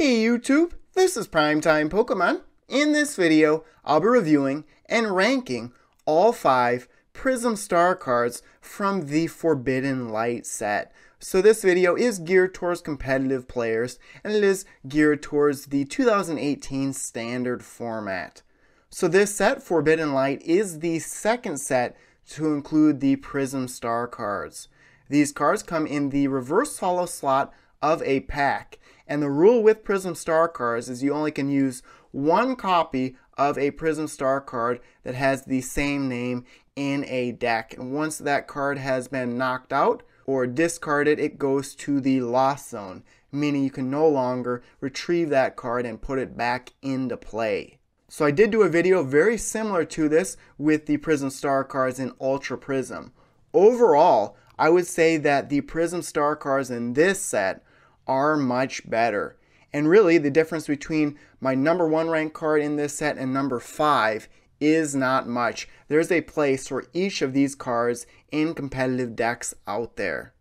Hey YouTube, this is PrimetimePokemon. In this video, I'll be reviewing and ranking all 5 Prism Star cards from the Forbidden Light set. So this video is geared towards competitive players, and it is geared towards the 2018 standard format. So this set, Forbidden Light, is the second set to include the Prism Star cards. These cards come in the reverse holo slot of a pack. And the rule with Prism Star cards is you only can use one copy of a Prism Star card that has the same name in a deck. And once that card has been knocked out or discarded, it goes to the lost zone, meaning you can no longer retrieve that card and put it back into play. So I did do a video very similar to this with the Prism Star cards in Ultra Prism. Overall, I would say that the Prism Star cards in this set are much better. And really, the difference between my number 1 ranked card in this set and number 5 is not much. There's a place for each of these cards in competitive decks out there.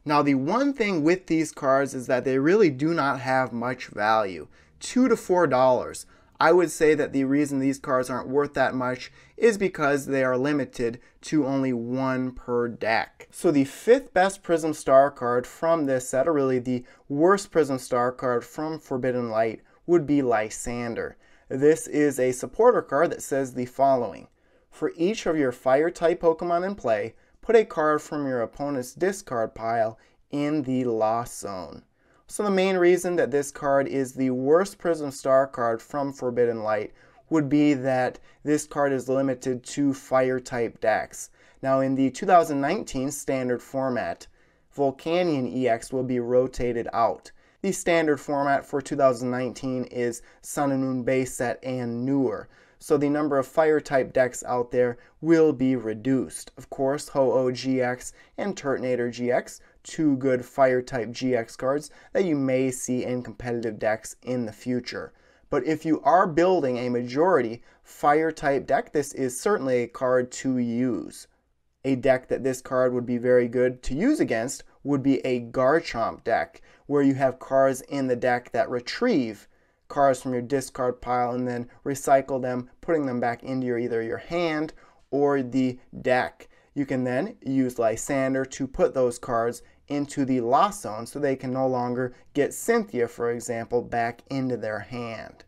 Now, the one thing with these cards is that they really do not have much value. $2 to $4. I would say that the reason these cards aren't worth that much is because they are limited to only 1 per deck. So the 5th best Prism Star card from this set, or really the worst Prism Star card from Forbidden Light, would be Lysandre. This is a supporter card that says the following: for each of your fire type Pokemon in play, put a card from your opponent's discard pile in the lost zone. So the main reason that this card is the worst Prism Star card from Forbidden Light would be that this card is limited to fire type decks. Now in the 2019 standard format, Volcanion EX will be rotated out. The standard format for 2019 is Sun and Moon base set and newer. So the number of fire type decks out there will be reduced. Of course, Ho-Oh GX and Turtonator GX, 2 good fire type GX cards that you may see in competitive decks in the future. But if you are building a majority fire type deck, this is certainly a card to use. A deck that this card would be very good to use against would be a Garchomp deck, where you have cards in the deck that retrieve cards from your discard pile and then recycle them, putting them back into either your hand or the deck. You can then use Lysandre to put those cards into the lost zone so they can no longer get Cynthia, for example, back into their hand.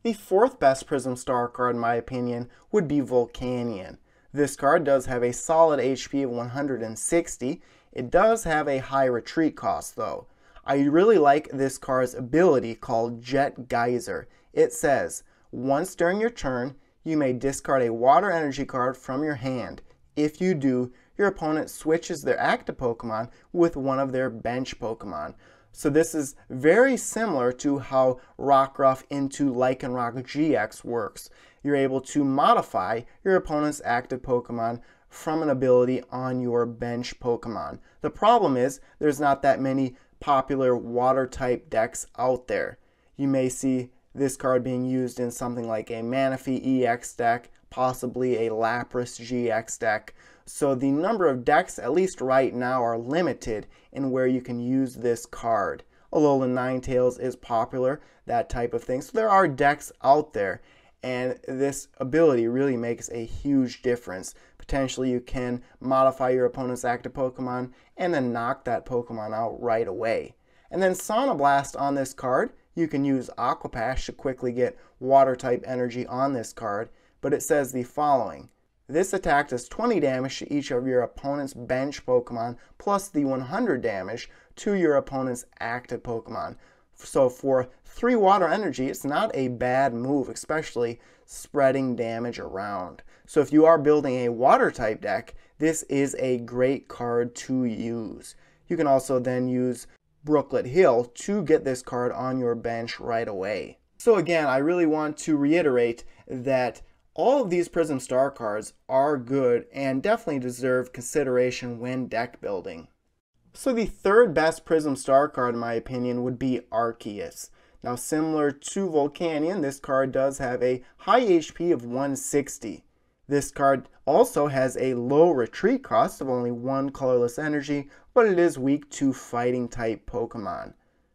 The 4th best Prism Star card, in my opinion, would be Volcanion. This card does have a solid HP of 160. It does have a high retreat cost though. I really like this card's ability called Jet Geyser. It says, once during your turn, you may discard a water energy card from your hand. If you do, your opponent switches their active Pokemon with one of their bench Pokemon. So this is very similar to how Rockruff into Lycanroc GX works. You're able to modify your opponent's active Pokemon from an ability on your bench Pokemon. The problem is there's not that many popular water type decks out there. You may see this card being used in something like a Manaphy EX deck, possibly a Lapras GX deck. So the number of decks, at least right now, are limited in where you can use this card. Alolan Ninetales is popular, that type of thing. So there are decks out there, and this ability really makes a huge difference. Potentially you can modify your opponent's active Pokemon and then knock that Pokemon out right away. And then Sauna Blast on this card, you can use Aqua Pash to quickly get water type energy on this card, but it says the following: this attack does 20 damage to each of your opponent's bench Pokemon plus the 100 damage to your opponent's active Pokemon. So for 3 water energy, it's not a bad move, especially spreading damage around. So if you are building a water type deck, this is a great card to use. You can also then use Brooklet Hill to get this card on your bench right away. So again, I really want to reiterate that all of these Prism Star cards are good and definitely deserve consideration when deck building. So the 3rd best Prism Star card, in my opinion, would be Arceus. Now, similar to Volcanion, this card does have a high HP of 160. This card also has a low retreat cost of only 1 colorless energy, but it is weak to fighting type Pokemon.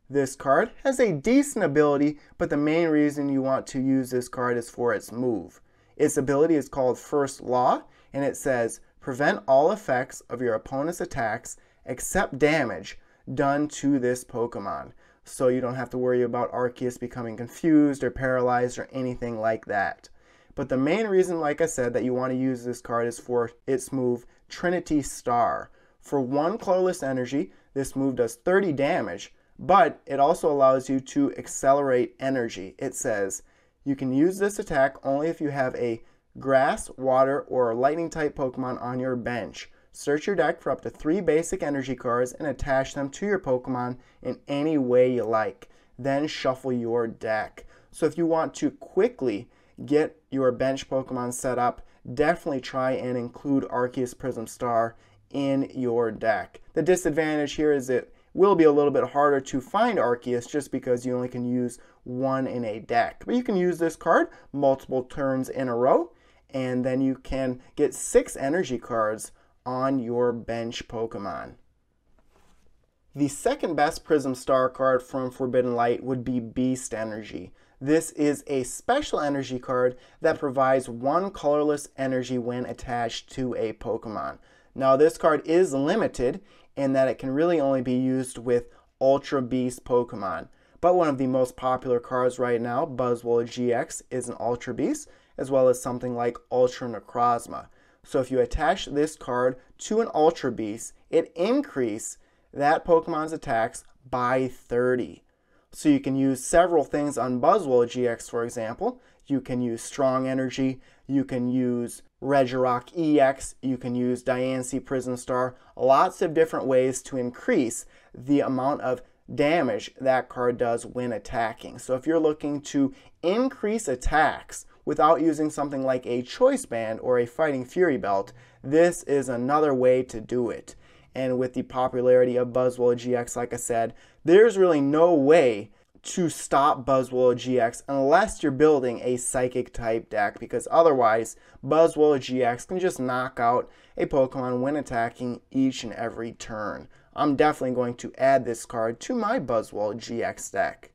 This card has a decent ability, but the main reason you want to use this card is for its move. Its ability is called First Law, and it says, prevent all effects of your opponent's attacks except damage done to this Pokemon. So you don't have to worry about Arceus becoming confused or paralyzed or anything like that. But the main reason, like I said, that you want to use this card is for its move, Trinity Star. For 1 colorless energy, this move does 30 damage, but it also allows you to accelerate energy. It says, you can use this attack only if you have a grass, water, or lightning type Pokemon on your bench. Search your deck for up to 3 basic energy cards and attach them to your Pokemon in any way you like. Then shuffle your deck. So if you want to quickly get your bench Pokemon set up, definitely try and include Arceus Prism Star in your deck. The disadvantage here is it will be a little bit harder to find Arceus just because you only can use 1 in a deck. But you can use this card multiple turns in a row, and then you can get 6 energy cards on your bench Pokemon. The second best Prism Star card from Forbidden Light would be Beast Energy. This is a special energy card that provides 1 colorless energy when attached to a Pokemon. Now this card is limited in that it can really only be used with Ultra Beast Pokemon. But one of the most popular cards right now, Buzzwole GX, is an Ultra Beast, as well as something like Ultra Necrozma. So if you attach this card to an Ultra Beast, it increases that Pokemon's attacks by 30. So you can use several things on Buzzwole GX, for example. You can use Strong Energy, you can use Regirock EX, you can use Diancie Prism Star, lots of different ways to increase the amount of damage that card does when attacking. So if you're looking to increase attacks without using something like a Choice Band or a Fighting Fury Belt, this is another way to do it. And with the popularity of Buzzwole GX, like I said, there's really no way to stop Buzzwole GX unless you're building a Psychic type deck, because otherwise Buzzwole GX can just knock out a Pokemon when attacking each and every turn. I'm definitely going to add this card to my Buzzwole GX deck.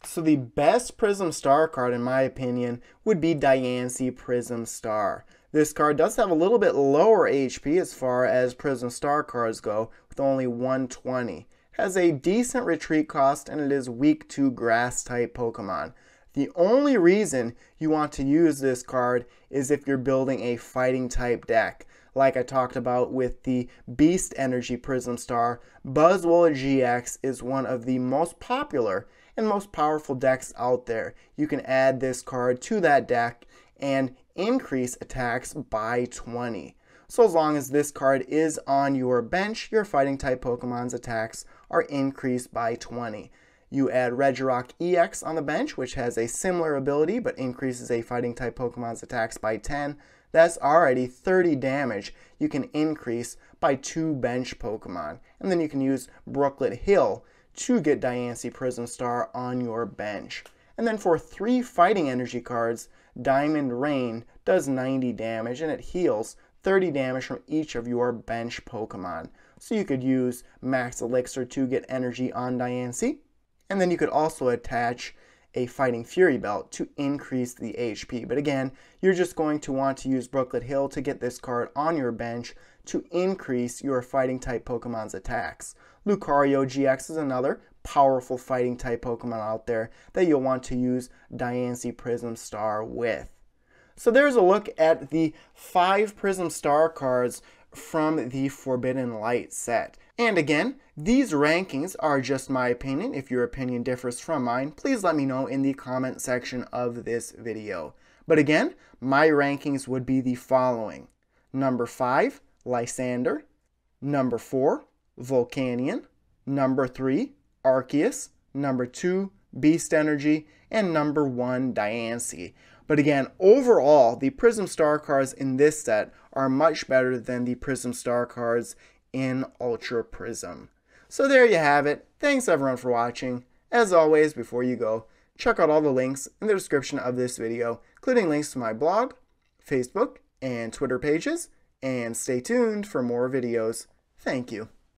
So the best Prism Star card, in my opinion, would be Diancie Prism Star. This card does have a little bit lower HP as far as Prism Star cards go, with only 120. Has a decent retreat cost, and it is weak to grass type Pokemon. The only reason you want to use this card is if you're building a fighting type deck. Like I talked about with the Beast Energy Prism Star, Buzzwole GX is one of the most popular and most powerful decks out there. You can add this card to that deck and increase attacks by 20. So as long as this card is on your bench, your fighting type Pokemon's attacks are increased by 20. You add Regirock EX on the bench, which has a similar ability but increases a fighting type Pokemon's attacks by 10. That's already 30 damage you can increase by 2 bench Pokemon. And then you can use Brooklet Hill to get Diancie Prism Star on your bench. And then for 3 fighting energy cards, Diamond Rain does 90 damage and it heals 30 damage from each of your bench Pokemon. So you could use Max Elixir to get energy on Diancie. And then you could also attach a Fighting Fury Belt to increase the HP. But again, you're just going to want to use Brooklet Hill to get this card on your bench to increase your fighting type Pokemon's attacks. Lucario GX is another powerful fighting type Pokemon out there that you'll want to use Diancie Prism Star with. So there's a look at the 5 Prism Star cards from the Forbidden Light set. And again, these rankings are just my opinion. If your opinion differs from mine, please let me know in the comment section of this video. But again, my rankings would be the following. Number 5, Lysandre. Number 4, Volcanion. Number 3, Arceus. Number 2, Beast Energy. And number 1, Diancie. But again, overall, the Prism Star cards in this set are much better than the Prism Star cards in Ultra Prism. So there you have it. Thanks everyone for watching. As always, before you go, check out all the links in the description of this video, including links to my blog, Facebook, and Twitter pages, and stay tuned for more videos. Thank you.